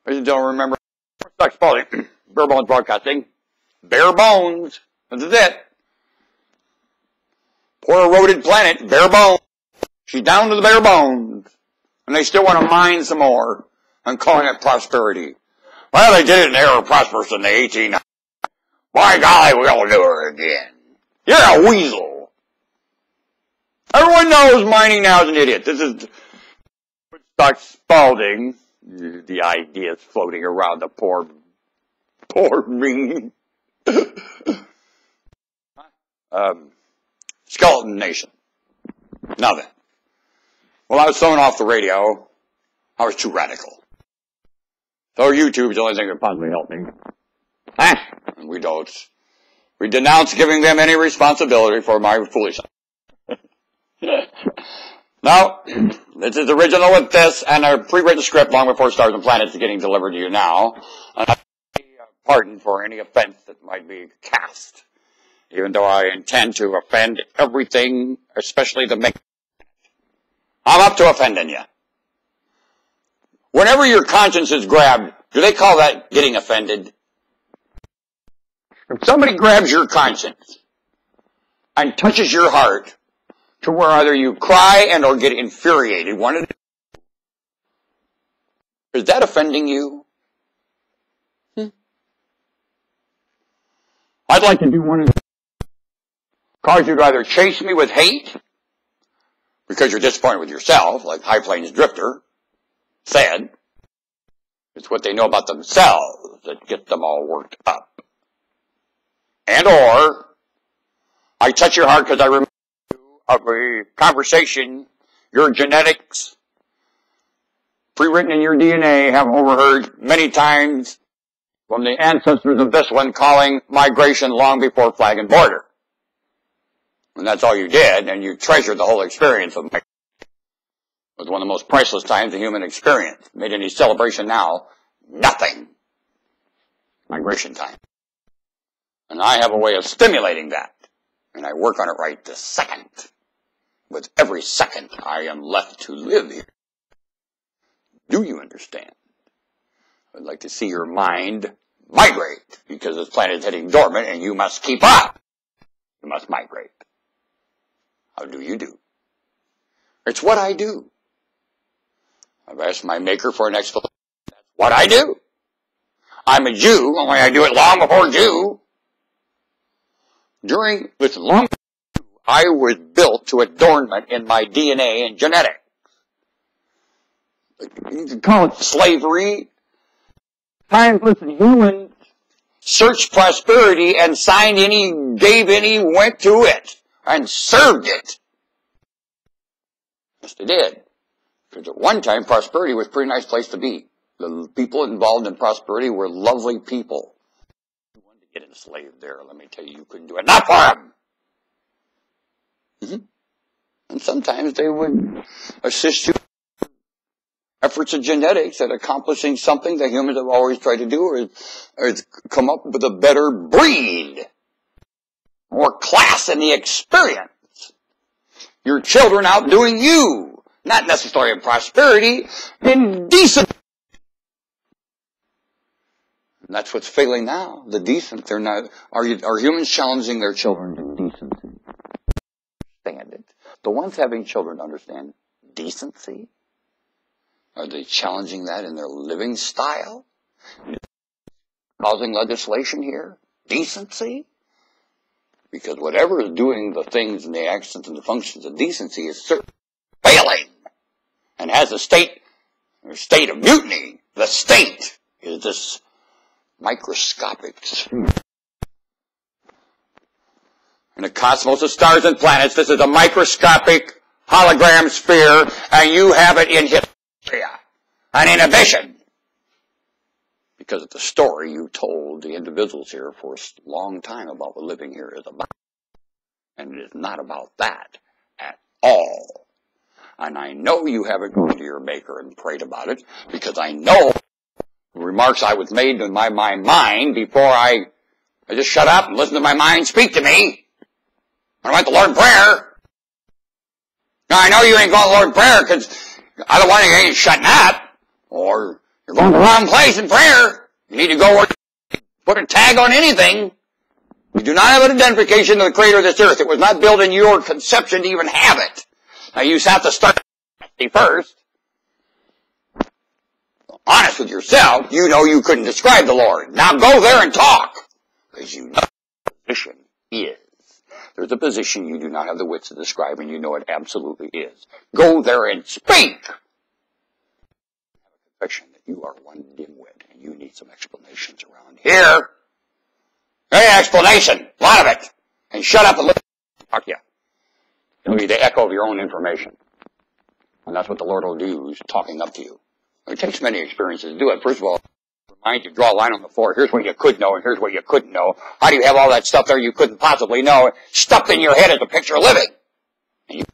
Ladies and gentlemen, remember, Dr. Spalding, Bare Bones Broadcasting. Bare bones. This is it. Poor eroded planet, bare bones. She's down to the bare bones. And they still want to mine some more and calling it prosperity. Well, they did it and they were prosperous in the 1800s. By golly, we'll do it again. You're a weasel. Everyone knows mining now is an idiot. This is Dr. Spalding. The ideas floating around the poor me. Skeleton Nation. Now then. Well, I was thrown off the radio. I was too radical. So YouTube's the only thing that could possibly help me. And we don't. We denounce giving them any responsibility for my foolishness. Now, this is original with this and a pre-written script long before Stars and Planets is getting delivered to you now. And I pardon for any offense that might be cast, even though I intend to offend everything, especially the make. I'm up to offending you. Whenever your conscience is grabbed, do they call that getting offended? If somebody grabs your conscience and touches your heart to where either you cry and or get infuriated, is that offending you? I'd like to do one of the cause you to either chase me with hate because you're disappointed with yourself, like High Plains Drifter said. It's what they know about themselves that gets them all worked up. And or I touch your heart because I remember of a conversation your genetics, pre-written in your DNA, have overheard many times from the ancestors of this one calling migration long before flag and border. And that's all you did, and you treasured the whole experience of migration. It was one of the most priceless times of human experience. Made any celebration now, nothing. Migration time. And I have a way of stimulating that. And I work on it right this second. With every second I am left to live here. Do you understand? I'd like to see your mind migrate, because this planet is heading dormant and you must keep up. You must migrate. How do you do? It's what I do. I've asked my maker for an explanation. That's what I do. I'm a Jew, only I do it long before Jew. Long I was built to adornment in my DNA and genetics. You can call it slavery. Timeless humans searched prosperity and signed any, gave any, went to it, and served it. Yes, they did. Because at one time, prosperity was a pretty nice place to be. The people involved in prosperity were lovely people. You wanted to get enslaved there, let me tell you, you couldn't do it. Not for them! And sometimes they would assist you in efforts of genetics at accomplishing something that humans have always tried to do, or come up with a better breed, more class in the experience. Your children outdoing you, not necessarily in prosperity, in decency. And that's what's failing now. The decent, they're not. Are humans challenging their children to decency? Understand it. The ones having children understand decency. Are they challenging that in their living style? Causing legislation here? Decency? Because whatever is doing the things and the actions and the functions of decency is certainly failing and has a state of mutiny. The state is this microscopic sphere. In a cosmos of stars and planets, this is a microscopic hologram sphere, and you have it in hysteria and inhibition. Because of the story you told the individuals here for a long time about what living here is about. And it is not about that at all. And I know you haven't gone to your maker and prayed about it, because I know the remarks I was made in my mind before I just shut up and listen to my mind speak to me. I went to Lord in prayer. Now I know you ain't going to Lord in prayer because otherwise you ain't shutting up. Or You're going to the wrong place in prayer. You need to go where you put a tag on anything. You do not have an identification of the creator of this earth. It was not built in your conception to even have it. Now you have to start first. Honest with yourself, you know you couldn't describe the Lord. Now go there and talk. Because you know what the position is. There's a position you do not have the wits to describe, and you know it absolutely is. Go there and speak. Have a confession that you are one dimwit, and you need some explanations around here. Hey, explanation. A lot of it. And shut up and let me talk to you. It'll be the echo of your own information. And that's what the Lord will do, is talking up to you. It takes many experiences to do it. First of all, remind you, draw a line on the floor. Here's what you could know, and here's what you couldn't know. How do you have all that stuff there you couldn't possibly know stuffed in your head as a picture of living? And you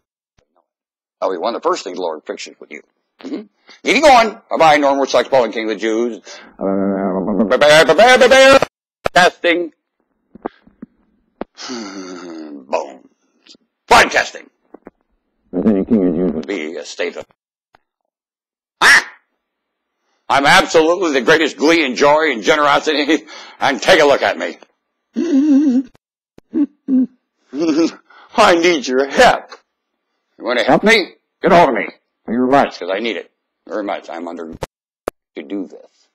that'll be one of the first things the Lord fixes with you. Keep going. Bye-bye, Norm Woodstock's Paul and King of the Jews. Testing. Boom. Broadcasting. Then King of the Jews would be a state of... I'm absolutely the greatest glee and joy and generosity, and take a look at me. I need your help. You want to help me? Get hold of me. Very much, because I need it. Very much. I'm under to do this.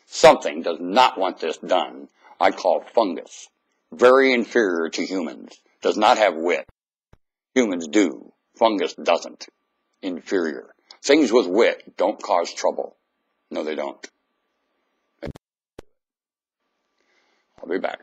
Something does not want this done. I call fungus. Very inferior to humans. Does not have wit. Humans do. Fungus doesn't. Inferior. Things with wit don't cause trouble. No, they don't. I'll be back.